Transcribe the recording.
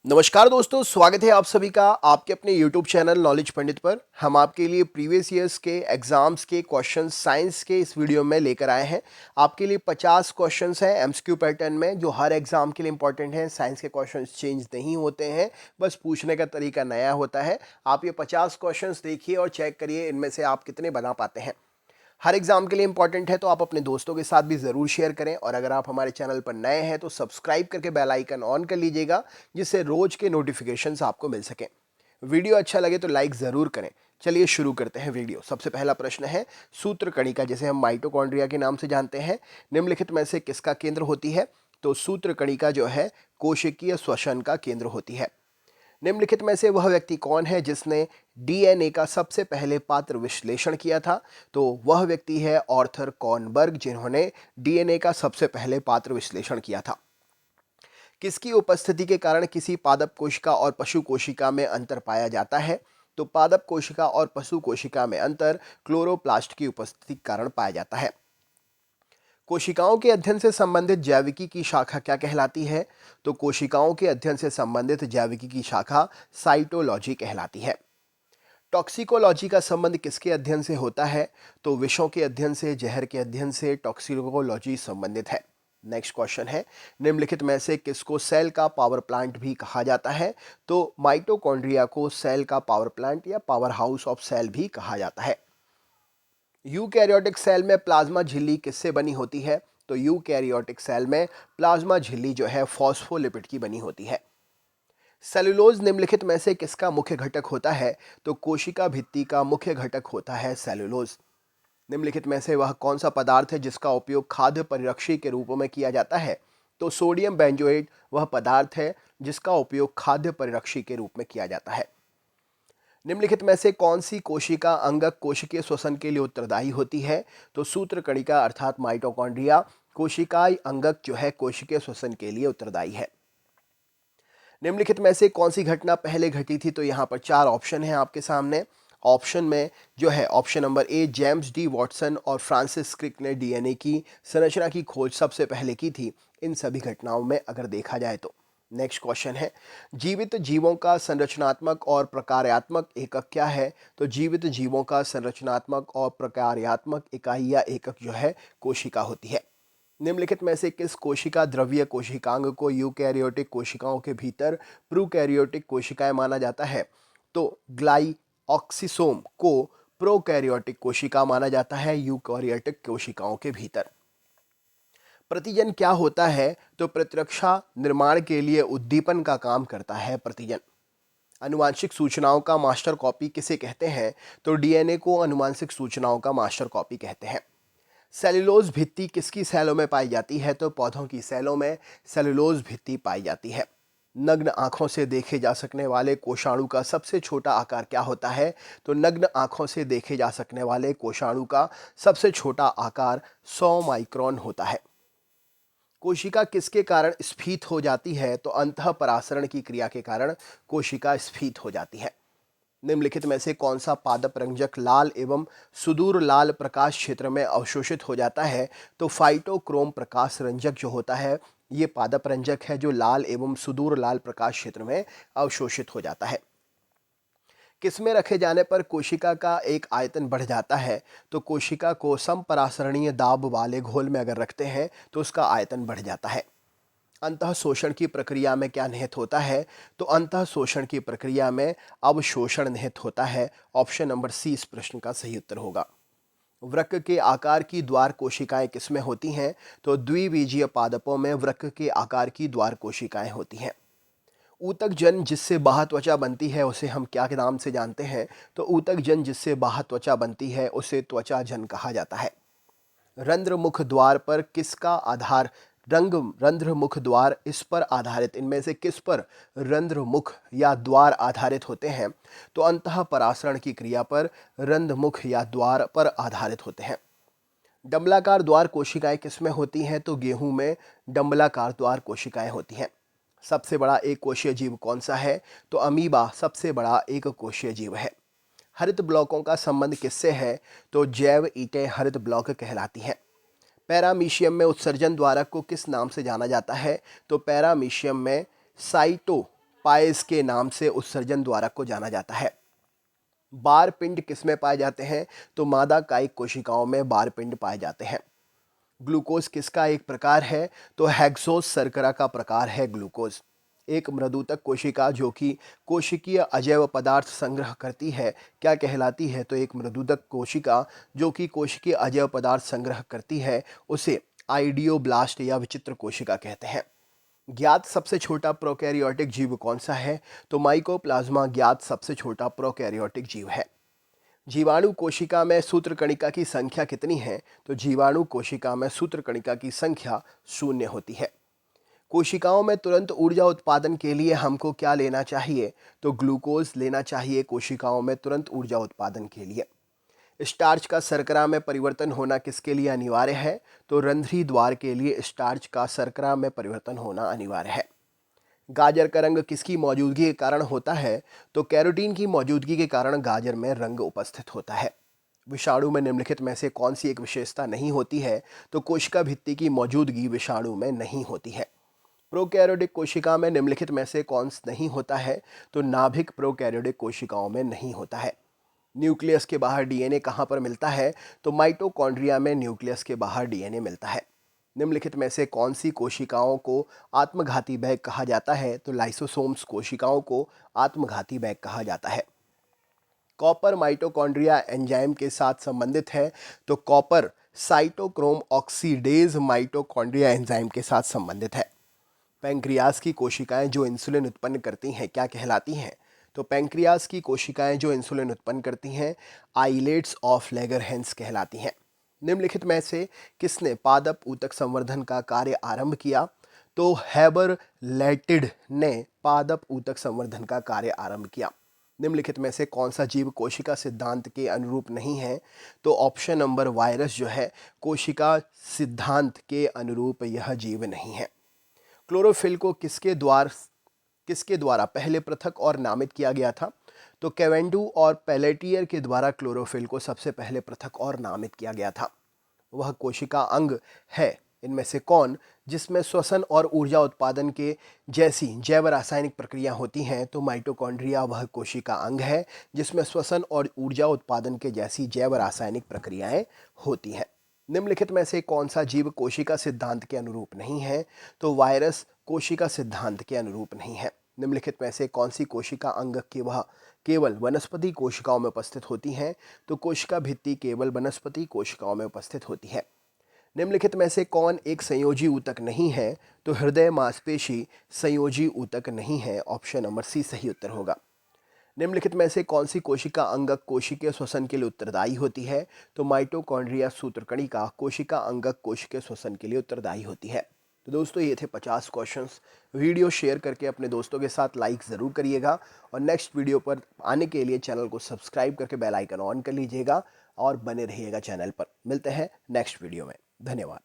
नमस्कार दोस्तों, स्वागत है आप सभी का आपके अपने YouTube चैनल नॉलेज पंडित पर। हम आपके लिए प्रीवियस ईयर्स के एग्जाम्स के क्वेश्चंस साइंस के इस वीडियो में लेकर आए हैं। आपके लिए 50 क्वेश्चंस हैं एमसीक्यू पैटर्न में, जो हर एग्जाम के लिए इंपॉर्टेंट हैं। साइंस के क्वेश्चंस चेंज नहीं होते हैं, बस पूछने का तरीका नया होता है। आप ये 50 क्वेश्चंस देखिए और चेक करिए इनमें से आप कितने बना पाते हैं। हर एग्जाम के लिए इंपॉर्टेंट है, तो आप अपने दोस्तों के साथ भी ज़रूर शेयर करें। और अगर आप हमारे चैनल पर नए हैं तो सब्सक्राइब करके बेल आइकन ऑन कर लीजिएगा, जिससे रोज के नोटिफिकेशंस आपको मिल सकें। वीडियो अच्छा लगे तो लाइक ज़रूर करें। चलिए शुरू करते हैं वीडियो। सबसे पहला प्रश्न है, सूत्र कणिका जिसे हम माइटोकॉन्ड्रिया के नाम से जानते हैं, निम्नलिखित में से किसका केंद्र होती है? तो सूत्र कणिका जो है कोशिकीय श्वसन का केंद्र होती है। निम्नलिखित में से वह व्यक्ति कौन है जिसने डीएनए का सबसे पहले पात्र विश्लेषण किया था? तो वह व्यक्ति है ऑर्थर कॉर्नबर्ग, जिन्होंने डीएनए का सबसे पहले पात्र विश्लेषण किया था। किसकी उपस्थिति के कारण किसी पादप कोशिका और पशु कोशिका में अंतर पाया जाता है? तो पादप कोशिका और पशु कोशिका में अंतर क्लोरोप्लास्ट की उपस्थिति के कारण पाया जाता है। कोशिकाओं के अध्ययन से संबंधित जैविकी की शाखा क्या कहलाती है? तो कोशिकाओं के अध्ययन से संबंधित जैविकी की शाखा साइटोलॉजी कहलाती है। टॉक्सिकोलॉजी का संबंध किसके अध्ययन से होता है? तो विषों के अध्ययन से, जहर के अध्ययन से टॉक्सिकोलॉजी संबंधित है। नेक्स्ट क्वेश्चन है, निम्नलिखित में से किसको सेल का पावर प्लांट भी कहा जाता है? तो माइटोकॉन्ड्रिया को सेल का पावर प्लांट या पावर हाउस ऑफ सेल भी कहा जाता है। यूकैरियोटिक सेल में प्लाज्मा झिल्ली किससे बनी होती है? तो यूकैरियोटिक सेल में प्लाज्मा झिल्ली जो है फॉस्फोलिपिड की बनी होती है। सेलुलोज निम्नलिखित में से किसका मुख्य घटक होता है? तो कोशिका भित्ति का मुख्य घटक होता है सेलुलोज। निम्नलिखित में से वह कौन सा पदार्थ है जिसका उपयोग खाद्य परिरक्षी के रूप में किया जाता है? तो सोडियम बेंजोएट वह पदार्थ है जिसका उपयोग खाद्य परिरक्षी के रूप में किया जाता है। निम्नलिखित में से कौन सी कोशिका अंगक कोशिकीय श्वसन के लिए उत्तरदायी होती है? तो सूत्र कणिका अर्थात माइटोकॉन्ड्रिया कोशिकाई अंगक जो है कोशिकीय श्वसन के लिए उत्तरदायी है। निम्नलिखित में से कौन सी घटना पहले घटी थी? तो यहाँ पर 4 ऑप्शन हैं आपके सामने। ऑप्शन में जो है option number A, James D Watson और फ्रांसिस क्रिक ने डीएनए की संरचना की खोज सबसे पहले की थी, इन सभी घटनाओं में अगर देखा जाए तो। नेक्स्ट क्वेश्चन है, जीवित जीवों का संरचनात्मक और प्रकार्यात्मक एकक क्या है? तो जीवित जीवों का संरचनात्मक और प्रकार्यात्मक इकाई या एकक जो है कोशिका होती है। निम्नलिखित में से किस कोशिका द्रव्य कोशिकांग को यूकैरियोटिक कोशिकाओं के भीतर प्रोकैरियोटिक कोशिकाएं माना जाता है? तो ग्लाइऑक्सिसोम को प्रोकैरियोटिक कोशिका माना जाता है यूकैरियोटिक कोशिकाओं के भीतर। प्रतिजन क्या होता है? तो प्रतिरक्षा निर्माण के लिए उद्दीपन का काम करता है प्रतिजन। आनुवांशिक सूचनाओं का मास्टर कॉपी किसे कहते हैं? तो डीएनए को आनुवांशिक सूचनाओं का मास्टर कॉपी कहते हैं। सेलुलोज भित्ति किसकी सेलों में पाई जाती है? तो पौधों की सेलों में सेलुलोज भित्ति पाई जाती है। नग्न आंखों से देखे जा सकने वाले कोषाणु का सबसे छोटा आकार क्या होता है? तो नग्न आंखों से देखे जा सकने वाले कोषाणु का सबसे छोटा आकार 100 माइक्रोन होता है। कोशिका किसके कारण स्फीत हो जाती है? तो अंतःपरासरण की क्रिया के कारण कोशिका स्फीत हो जाती है। निम्नलिखित में से कौन सा पादप रंजक लाल एवं सुदूर लाल प्रकाश क्षेत्र में अवशोषित हो जाता है? तो फाइटोक्रोम प्रकाश रंजक जो होता है, ये पादप रंजक है जो लाल एवं सुदूर लाल प्रकाश क्षेत्र में अवशोषित हो जाता है। किसमें रखे जाने पर कोशिका का एक आयतन बढ़ जाता है? तो कोशिका को समपरासरणीय दाब वाले घोल में अगर रखते हैं तो उसका आयतन बढ़ जाता है। अंतः शोषण की प्रक्रिया में क्या निहित होता है? तो अंतः शोषण की प्रक्रिया में अवशोषण निहित होता है। ऑप्शन नंबर सी इस प्रश्न का सही उत्तर होगा। वृक्क के आकार की द्वार कोशिकाएं किसमें होती हैं? तो द्विबीजीय पादपों में वृक्क के आकार की द्वार कोशिकाएं होती हैं। ऊतक जन जिससे बाह्य त्वचा बनती है उसे हम क्या के नाम से जानते हैं? तो ऊतक जन जिससे बाह्य त्वचा बनती है उसे त्वचा जन कहा जाता है। रंध्र मुख द्वार पर किसका आधार? रंध्र मुख द्वार इस पर आधारित, इनमें से किस पर रंध्र मुख या द्वार आधारित होते हैं? तो अंतः परासरण की क्रिया पर रंध्र मुख या द्वार पर आधारित होते हैं। डंबलाकार द्वार कोशिकाएं किसमें होती हैं? तो गेहूं में डंबलाकार द्वार कोशिकाएं होती हैं। सबसे बड़ा एक कोशीय जीव कौन सा है? तो अमीबा सबसे बड़ा एक कोशीय जीव है। हरित ब्लॉकों का संबंध किससे है? तो जैव ईंटें हरित ब्लॉक कहलाती हैं। पैरामीशियम में उत्सर्जन द्वारक को किस नाम से जाना जाता है? तो पैरामीशियम में साइटो पायस के नाम से उत्सर्जन द्वारक को जाना जाता है। बार पिंड किसमें पाए जाते हैं? तो मादा कायिक कोशिकाओं में बार पिंड पाए जाते हैं। ग्लूकोज किसका एक प्रकार है? तो हेक्सोस शर्करा का प्रकार है ग्लूकोज। एक मृदुतक कोशिका जो कि कोशिकीय अजैव पदार्थ संग्रह करती है क्या कहलाती है? तो एक मृदुतक कोशिका जो कि कोशिकीय अजैव पदार्थ संग्रह करती है उसे आइडियोब्लास्ट या विचित्र कोशिका कहते हैं। ज्ञात सबसे छोटा प्रोकैरियोटिक जीव कौन सा है? तो माइकोप्लाज्मा ज्ञात सबसे छोटा प्रोकैरियोटिक जीव है। जीवाणु कोशिका में सूत्रकणिका की संख्या कितनी है? तो जीवाणु कोशिका में सूत्रकणिका की संख्या 0 होती है। कोशिकाओं में तुरंत ऊर्जा उत्पादन के लिए हमको क्या लेना चाहिए? तो ग्लूकोज लेना चाहिए कोशिकाओं में तुरंत ऊर्जा उत्पादन के लिए। स्टार्च का शर्करा में परिवर्तन होना किसके लिए अनिवार्य है? तो रंध्री द्वार के लिए स्टार्च का शर्करा में परिवर्तन होना अनिवार्य है। गाजर का रंग किसकी मौजूदगी के कारण होता है? तो कैरोटीन की मौजूदगी के कारण गाजर में रंग उपस्थित होता है। विषाणु में निम्नलिखित में से कौन सी एक विशेषता नहीं होती है? तो कोशिका भित्ति की मौजूदगी विषाणु में नहीं होती है। प्रोकैरियोटिक कोशिका में निम्नलिखित में से कौन नहीं होता है? तो नाभिक प्रोकैरियोटिक कोशिकाओं में नहीं होता है। न्यूक्लियस के बाहर डीएनए कहाँ पर मिलता है? तो माइटोकॉन्ड्रिया में न्यूक्लियस के बाहर डीएनए मिलता है। निम्नलिखित में से कौन सी कोशिकाओं को आत्मघाती बैग कहा जाता है? तो लाइसोसोम्स कोशिकाओं को आत्मघाती बैग कहा जाता है। कॉपर माइटोकॉन्ड्रिया एंजाइम के साथ संबंधित है। तो copper cytochrome oxidase mitochondria enzyme के साथ संबंधित है। पैंक्रियाज की कोशिकाएं जो इंसुलिन उत्पन्न करती हैं क्या कहलाती हैं? तो पैंक्रियाज की कोशिकाएं जो इंसुलिन उत्पन्न करती हैं आइलेट्स ऑफ लैगरहैंस कहलाती हैं। निम्नलिखित में से किसने पादप ऊतक संवर्धन का कार्य आरंभ किया? तो हैबर लैटिड ने पादप ऊतक संवर्धन का कार्य आरंभ किया। निम्नलिखित में से कौन सा जीव कोशिका सिद्धांत के अनुरूप नहीं है? तो ऑप्शन नंबर वायरस जो है कोशिका सिद्धांत के अनुरूप यह जीव नहीं है। क्लोरोफिल को किसके द्वारा पहले पृथक और नामित किया गया था? तो कैवेंडू और पेलेटियर के द्वारा क्लोरोफिल को सबसे पहले पृथक और नामित किया गया था। वह कोशिका अंग है इनमें से कौन जिसमें श्वसन और ऊर्जा उत्पादन के जैसी जैव रासायनिक प्रक्रिया होती हैं? तो माइटोकॉन्ड्रिया वह कोशिका अंग है जिसमें श्वसन और ऊर्जा उत्पादन के जैसी जैव रासायनिक प्रक्रियाएं होती हैं। निम्नलिखित में से कौन सा जीव कोशिका सिद्धांत के अनुरूप नहीं है? तो वायरस कोशिका सिद्धांत के अनुरूप नहीं है। निम्नलिखित में से कौन सी कोशिका अंग के वह केवल वनस्पति कोशिकाओं में उपस्थित होती हैं? तो कोशिका भित्ति केवल वनस्पति कोशिकाओं में उपस्थित होती है। निम्नलिखित में से कौन एक संयोजी ऊतक नहीं है? तो हृदय मांसपेशी संयोजी ऊतक नहीं है। ऑप्शन नंबर सी सही उत्तर होगा। निम्नलिखित में से कौन सी कोशिका अंगक कोशिकीय श्वसन के लिए उत्तरदायी होती है? तो माइटोकॉन्ड्रिया सूत्रकणिका कोशिका अंगक कोशिकीय श्वसन के लिए उत्तरदायी होती है। तो दोस्तों ये थे 50 क्वेश्चंस। वीडियो शेयर करके अपने दोस्तों के साथ लाइक ज़रूर करिएगा और नेक्स्ट वीडियो पर आने के लिए चैनल को सब्सक्राइब करके बेल आइकन ऑन कर लीजिएगा और बने रहिएगा चैनल पर। मिलते हैं नेक्स्ट वीडियो में। धन्यवाद।